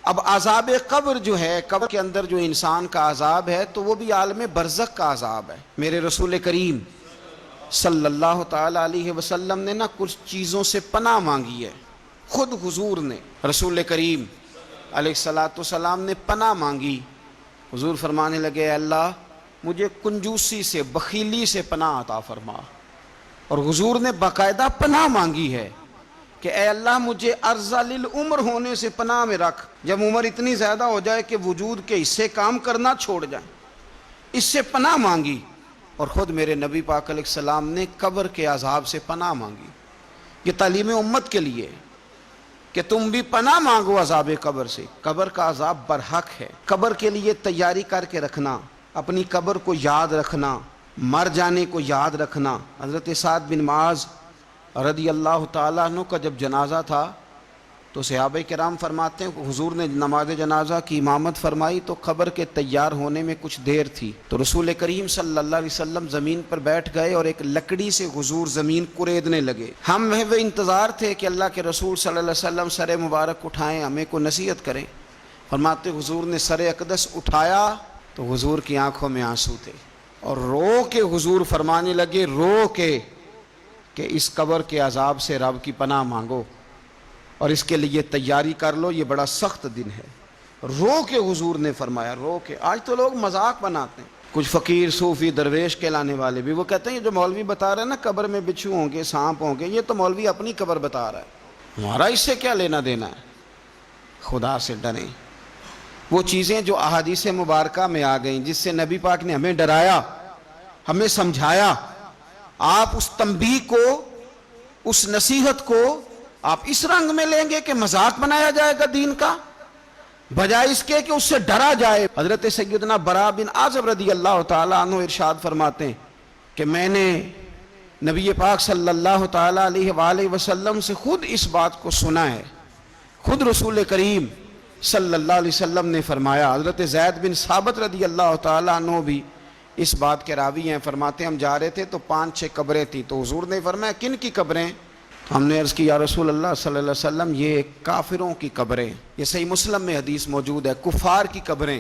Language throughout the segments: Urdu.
اب عذاب قبر جو ہے، قبر کے اندر جو انسان کا عذاب ہے تو وہ بھی عالم برزخ کا عذاب ہے۔ میرے رسول کریم صلی اللہ تعالی علیہ وسلم نے کچھ چیزوں سے پناہ مانگی ہے۔ خود حضور نے، رسول کریم علیہ السلام نے پناہ مانگی۔ حضور فرمانے لگے اے اللہ مجھے کنجوسی سے، بخیلی سے پناہ عطا فرما۔ اور حضور نے باقاعدہ پناہ مانگی ہے کہ اے اللہ مجھے ارذل العمر ہونے سے پناہ میں رکھ، جب عمر اتنی زیادہ ہو جائے کہ وجود کے حصے کام کرنا چھوڑ جائیں، اس سے پناہ مانگی۔ اور خود میرے نبی پاک علیہ السلام نے قبر کے عذاب سے پناہ مانگی۔ یہ تعلیم امت کے لیے کہ تم بھی پناہ مانگو عذاب قبر سے۔ قبر کا عذاب برحق ہے۔ قبر کے لیے تیاری کر کے رکھنا، اپنی قبر کو یاد رکھنا، مر جانے کو یاد رکھنا۔ حضرت سعد بن معاذ رضی اللہ تعالیٰ عنہ کا جب جنازہ تھا تو صحابہ کرام فرماتے ہیں کہ حضور نے نماز جنازہ کی امامت فرمائی تو قبر کے تیار ہونے میں کچھ دیر تھی، تو رسول کریم صلی اللہ علیہ وسلم زمین پر بیٹھ گئے اور ایک لکڑی سے حضور زمین کریدنے لگے۔ ہم وہ انتظار تھے کہ اللہ کے رسول صلی اللہ علیہ وسلم سر مبارک اٹھائیں، ہمیں کو نصیحت کریں۔ فرماتے حضور نے سر اقدس اٹھایا تو حضور کی آنکھوں میں آنسو تھے، اور رو کے حضور فرمانے لگے، رو کے کہ اس قبر کے عذاب سے رب کی پناہ مانگو اور اس کے لیے تیاری کر لو، یہ بڑا سخت دن ہے۔ رو کے حضور نے فرمایا، رو کے۔ آج تو لوگ مذاق بناتے ہیں، کچھ فقیر صوفی درویش کہلانے والے بھی، وہ کہتے ہیں یہ جو مولوی بتا رہا ہے نا قبر میں بچھو ہوں گے، سانپ ہوں گے، یہ تو مولوی اپنی قبر بتا رہا ہے، ہمارا اس سے کیا لینا دینا ہے۔ خدا سے ڈریں۔ وہ چیزیں جو احادیث مبارکہ میں آ گئیں، جس سے نبی پاک نے ہمیں ڈرایا، ہمیں سمجھایا، آپ اس تنبیہ کو، اس نصیحت کو آپ اس رنگ میں لیں گے کہ مذاق بنایا جائے گا دین کا، بجائے اس کے کہ اس سے ڈرا جائے۔ حضرت سیدنا براء بن عازب رضی اللہ تعالیٰ عنہ ارشاد فرماتے ہیں کہ میں نے نبی پاک صلی اللہ تعالیٰ علیہ وآلہ وسلم سے خود اس بات کو سنا ہے۔ خود رسول کریم صلی اللہ علیہ وسلم نے فرمایا۔ حضرت زید بن ثابت رضی اللہ تعالیٰ عنہ بھی اس بات کے راوی ہیں، فرماتے ہم جا رہے تھے تو 5-6 قبریں تھیں، تو حضور نے فرمایا کن کی قبریں؟ ہم نے عرض کی یا رسول اللہ صلی اللہ علیہ وسلم یہ کافروں کی قبریں، یہ صحیح مسلم میں حدیث موجود ہے، کفار کی قبریں۔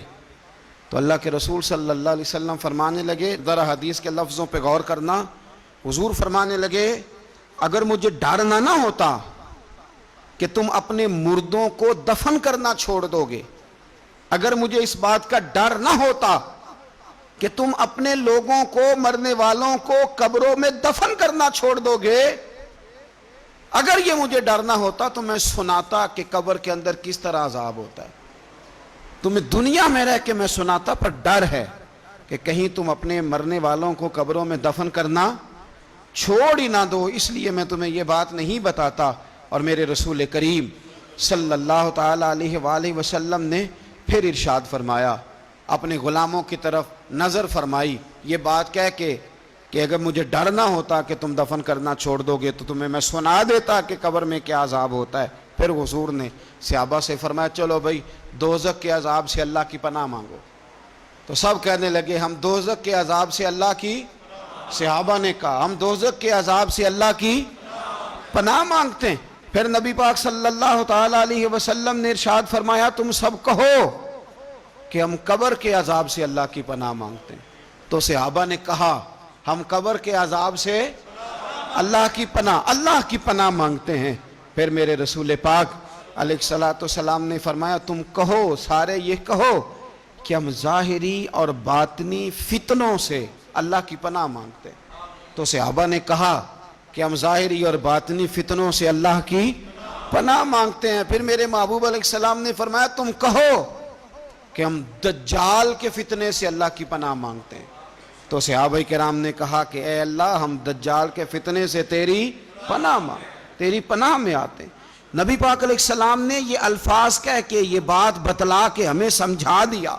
تو اللہ کے رسول صلی اللہ علیہ وسلم فرمانے لگے، ذرا حدیث کے لفظوں پہ غور کرنا، حضور فرمانے لگے اگر مجھے ڈر نہ ہوتا کہ تم اپنے مردوں کو دفن کرنا چھوڑ دو گے، اگر مجھے اس بات کا ڈر نہ ہوتا کہ تم اپنے لوگوں کو، مرنے والوں کو قبروں میں دفن کرنا چھوڑ دو گے، اگر یہ مجھے ڈر نہ ہوتا تو میں سناتا کہ قبر کے اندر کس طرح عذاب ہوتا ہے۔ تمہیں دنیا میں رہ کے میں سناتا، پر ڈر ہے کہ کہیں تم اپنے مرنے والوں کو قبروں میں دفن کرنا چھوڑ ہی نہ دو، اس لیے میں تمہیں یہ بات نہیں بتاتا۔ اور میرے رسول کریم صلی اللہ تعالی علیہ وآلہ وسلم نے پھر ارشاد فرمایا، اپنے غلاموں کی طرف نظر فرمائی، یہ بات کہہ کے کہ اگر مجھے ڈر نہ ہوتا کہ تم دفن کرنا چھوڑ دو گے تو تمہیں میں سنا دیتا کہ قبر میں کیا عذاب ہوتا ہے۔ پھر حضور نے صحابہ سے فرمایا چلو بھائی دوزخ کے عذاب سے اللہ کی پناہ مانگو۔ تو سب کہنے لگے ہم دوزخ کے عذاب سے اللہ کی، صحابہ نے کہا ہم دوزخ کے عذاب سے اللہ کی پناہ مانگتے ہیں۔ پھر نبی پاک صلی اللہ تعالی علیہ وسلم نے ارشاد فرمایا تم سب کہو کہ ہم قبر کے عذاب سے اللہ کی پناہ مانگتے ہیں۔ تو صحابہ نے کہا ہم قبر کے عذاب سے اللہ کی پناہ مانگتے ہیں۔ پھر میرے رسول پاک علیہ السلام نے فرمایا تم کہو، سارے یہ کہو کہ ہم ظاہری اور باطنی فتنوں سے اللہ کی پناہ مانگتے ہیں۔ تو صحابہ نے کہا کہ ہم ظاہری اور باطنی فتنوں سے اللہ کی پناہ مانگتے ہیں۔ پھر میرے محبوب علیہ السلام نے فرمایا تم کہو کہ ہم دجال کے فتنے سے اللہ کی پناہ مانگتے ہیں۔ تو صحابہ کرام نے کہا کہ اے اللہ ہم دجال کے فتنے سے تیری پناہ تیری پناہ میں آتے ہیں۔ نبی پاک علیہ السلام نے یہ الفاظ کہہ کے، یہ بات بتلا کے ہمیں سمجھا دیا،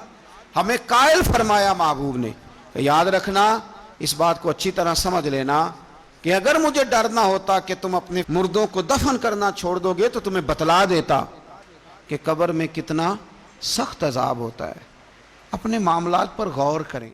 ہمیں قائل فرمایا محبوب نے کہ یاد رکھنا، اس بات کو اچھی طرح سمجھ لینا کہ اگر مجھے ڈر نہ ہوتا کہ تم اپنے مردوں کو دفن کرنا چھوڑ دو گے تو تمہیں بتلا دیتا کہ قبر میں کتنا سخت عذاب ہوتا ہے۔ اپنے معاملات پر غور کریں۔